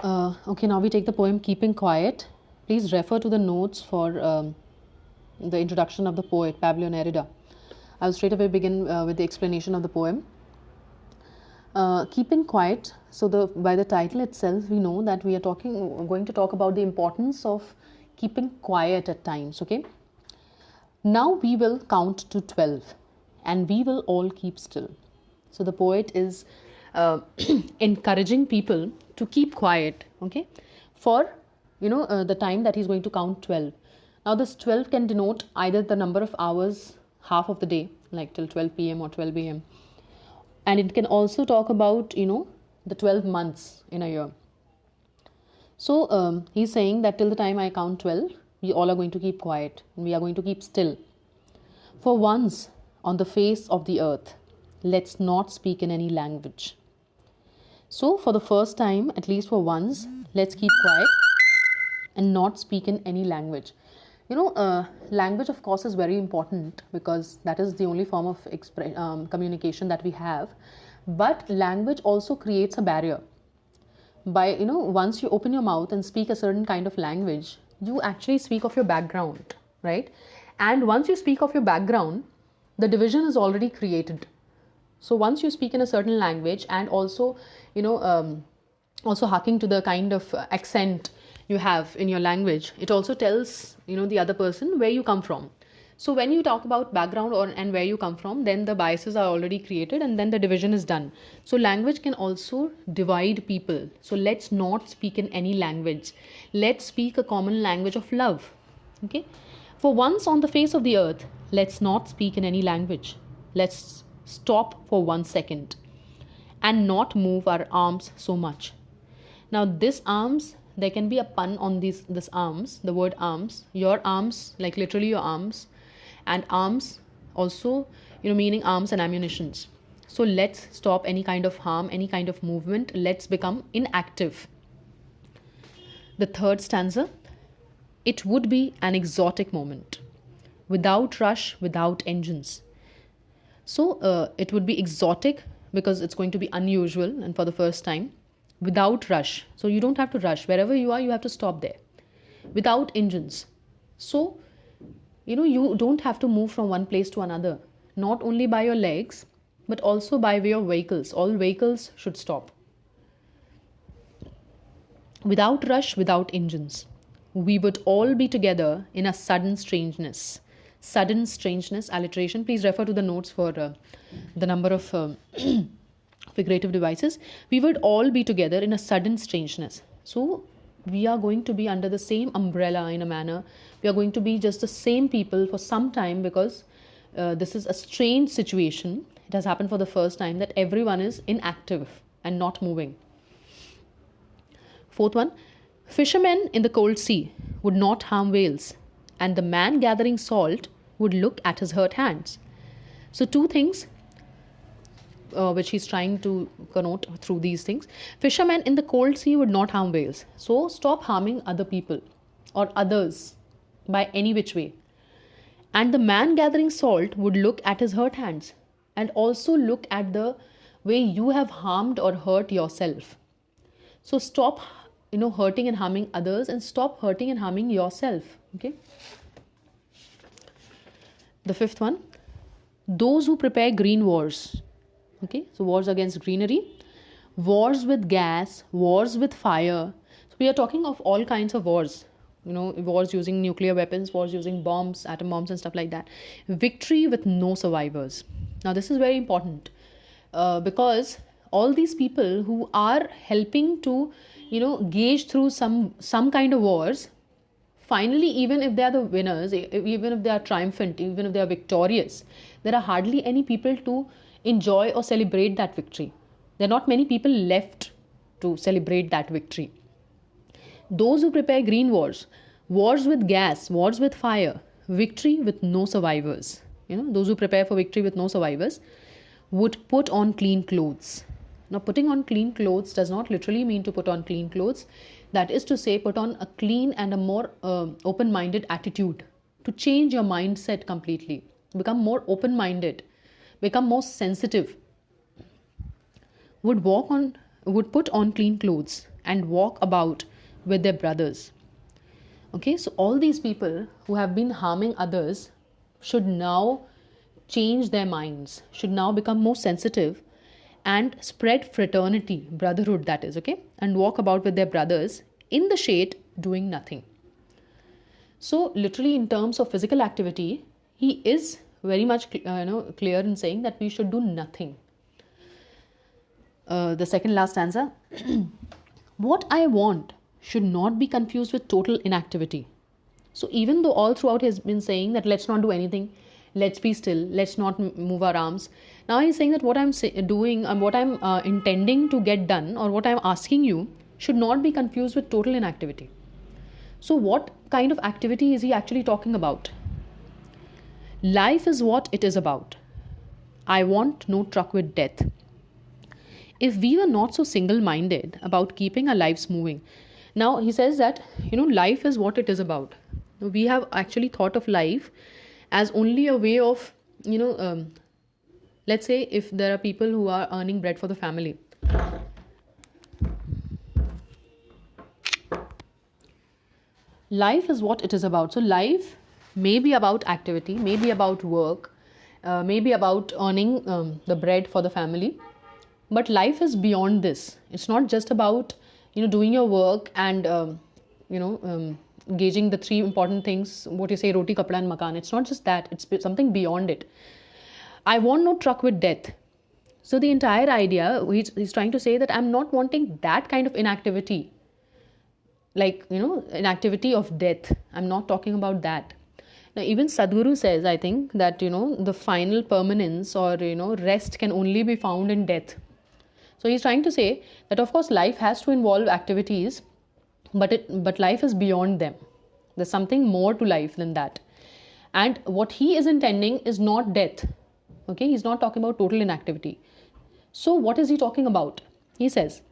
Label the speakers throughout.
Speaker 1: Okay, now we take the poem Keeping Quiet. Please refer to the notes for the introduction of the poet Pablo Neruda. I'll straight away begin with the explanation of the poem. Keeping quiet. So, by the title itself, we know that we are going to talk about the importance of keeping quiet at times. Okay. Now we will count to 12, and we will all keep still. So the poet is encouraging people to keep quiet. Okay, for the time that he's going to count 12. Now this 12 can denote either the number of hours, half of the day, like till 12 p.m. or 12 a.m. And it can also talk about, the 12 months in a year. So he's saying that till the time I count 12, we all are going to keep quiet and we are going to keep still. For once on the face of the earth, let's not speak in any language. So for the first time, at least for once, let's keep quiet and not speak in any language. Language, of course, is very important because that is the only form of communication that we have. But language also creates a barrier. By, once you open your mouth and speak a certain kind of language, you actually speak of your background, right? And once you speak of your background, the division is already created. So once you speak in a certain language and also, also harking to the kind of accent you have in your language, it also tells, the other person where you come from. So when you talk about background and where you come from, then the biases are already created and then the division is done. So language can also divide people. So let's not speak in any language. Let's speak a common language of love. Okay. For once on the face of the earth, let's not speak in any language. Let's stop for 1 second and not move our arms so much. Now this arms, there can be a pun on this arms, the word arms, your arms, like literally your arms, and arms also, meaning arms and ammunitions. So let's stop any kind of harm, any kind of movement. Let's become inactive. The third stanza, it would be an exotic moment, without rush, without engines. So it would be exotic because it's going to be unusual and for the first time. Without rush. So you don't have to rush. Wherever you are, you have to stop there. Without engines. So, you don't have to move from one place to another. Not only by your legs, but also by way of vehicles. All vehicles should stop. Without rush, without engines. We would all be together in a sudden strangeness. Sudden strangeness, alliteration. Please refer to the notes for the number of figurative devices. We would all be together in a sudden strangeness. So we are going to be under the same umbrella in a manner. We are going to be just the same people for some time because this is a strange situation. It has happened for the first time that everyone is inactive and not moving. Fourth one, fishermen in the cold sea would not harm whales, and the man gathering salt would look at his hurt hands. So two things which he's trying to connote through these things. Fishermen in the cold sea would not harm whales. So stop harming other people or others by any which way. And the man gathering salt would look at his hurt hands and also look at the way you have harmed or hurt yourself. So stop, hurting and harming others and stop hurting and harming yourself. Okay. The fifth one, those who prepare green wars. Okay, so wars against greenery, wars with gas, wars with fire. So we are talking of all kinds of wars, wars using nuclear weapons, wars using bombs, atom bombs and stuff like that. Victory with no survivors. Now this is very important because all these people who are helping to, gauge through some kind of wars, finally, even if they are the winners, even if they are triumphant, even if they are victorious, there are hardly any people to enjoy or celebrate that victory. There are not many people left to celebrate that victory. Those who prepare green wars, wars with gas, wars with fire, victory with no survivors. Those who prepare for victory with no survivors would put on clean clothes. Now, putting on clean clothes does not literally mean to put on clean clothes. That is to say, put on a clean and a more open-minded attitude to change your mindset completely. Become more open-minded. Become more sensitive, would put on clean clothes and walk about with their brothers. Okay, so all these people who have been harming others should now change their minds, should now become more sensitive and spread fraternity, brotherhood that is, okay, and walk about with their brothers in the shade doing nothing. So literally in terms of physical activity, he is very much clear in saying that we should do nothing. The second last stanza. What I want should not be confused with total inactivity. So even though all throughout he has been saying that let's not do anything, let's be still, let's not move our arms. Now he's saying that what I'm doing and what I'm intending to get done or what I'm asking you should not be confused with total inactivity. So what kind of activity is he actually talking about? Life is what it is about. I want no truck with death. If we were not so single-minded about keeping our lives moving. Now he says that, life is what it is about. We have actually thought of life as only a way of, let's say if there are people who are earning bread for the family. Life is what it is about. So life may be about activity, may be about work, may be about earning the bread for the family. But life is beyond this. It's not just about, doing your work and, gauging the three important things, what you say, roti, kapda and makan. It's not just that. It's something beyond it. I want no truck with death. So the entire idea, he's trying to say that I'm not wanting that kind of inactivity. Like, inactivity of death. I'm not talking about that. Now, even Sadhguru says, I think, that, the final permanence or, rest can only be found in death. So he's trying to say that, of course, life has to involve activities, but life is beyond them. There's something more to life than that. And what he is intending is not death. Okay, he's not talking about total inactivity. So what is he talking about? He says,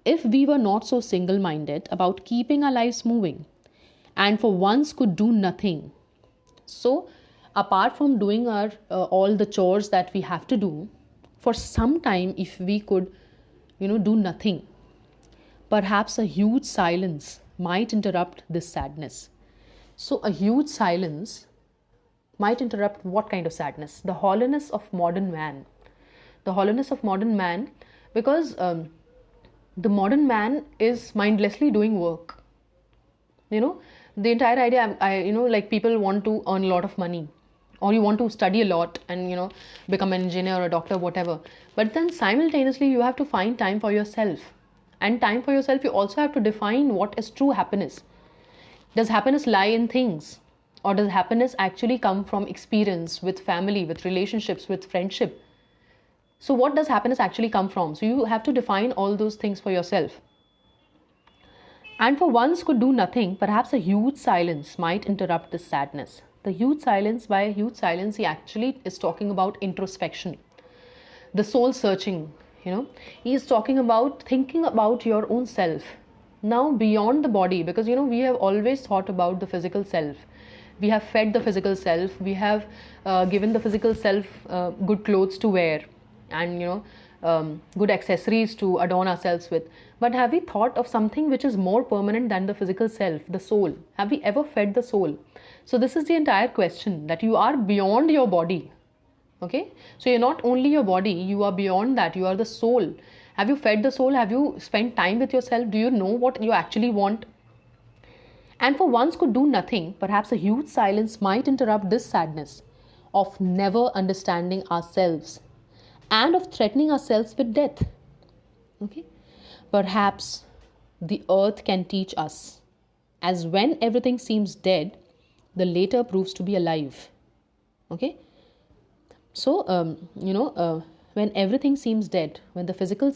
Speaker 1: if we were not so single-minded about keeping our lives moving and for once could do nothing. So apart from doing our all the chores that we have to do, for some time if we could, do nothing, perhaps a huge silence might interrupt this sadness. So a huge silence might interrupt what kind of sadness? The hollowness of modern man. The hollowness of modern man, because the modern man is mindlessly doing work. The entire idea, like people want to earn a lot of money, or you want to study a lot and, become an engineer or a doctor, whatever. But then simultaneously, you have to find time for yourself. And time for yourself, you also have to define what is true happiness. Does happiness lie in things? Or does happiness actually come from experience with family, with relationships, with friendship? So what does happiness actually come from? So you have to define all those things for yourself. And for once could do nothing, perhaps a huge silence might interrupt this sadness. The huge silence, by huge silence, he actually is talking about introspection. The soul searching, He is talking about thinking about your own self. Now beyond the body, because, we have always thought about the physical self. We have fed the physical self. We have given the physical self good clothes to wear and, good accessories to adorn ourselves with. But have we thought of something which is more permanent than the physical self, the soul? Have we ever fed the soul? So this is the entire question, that you are beyond your body. Okay? So you're not only your body, you are beyond that. You are the soul. Have you fed the soul? Have you spent time with yourself? Do you know what you actually want? And for once could do nothing, perhaps a huge silence might interrupt this sadness of never understanding ourselves and of threatening ourselves with death. Okay? Perhaps the earth can teach us, as when everything seems dead, the later proves to be alive. Okay? So, when everything seems dead, when the physical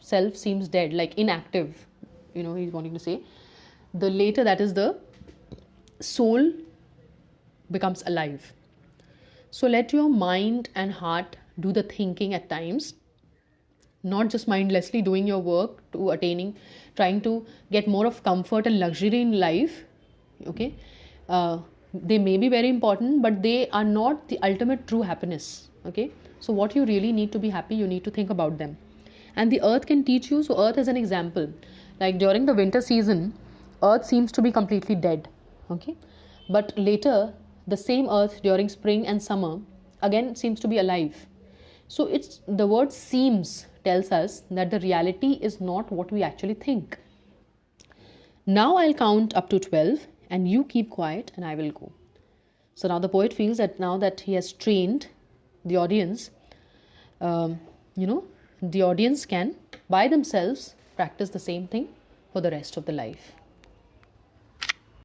Speaker 1: self seems dead, like inactive, he's wanting to say, the later, that is the soul, becomes alive. So let your mind and heart do the thinking at times, not just mindlessly doing your work to trying to get more of comfort and luxury in life. Okay, they may be very important, but they are not the ultimate true happiness. Okay, so what you really need to be happy, you need to think about them. And the earth can teach you. So earth is an example. Like during the winter season, earth seems to be completely dead. Okay. But later, the same earth during spring and summer again seems to be alive. So it's the word seems tells us that the reality is not what we actually think. Now I'll count up to 12 and you keep quiet and I will go. So now the poet feels that now that he has trained the audience, the audience can by themselves practice the same thing for the rest of the life.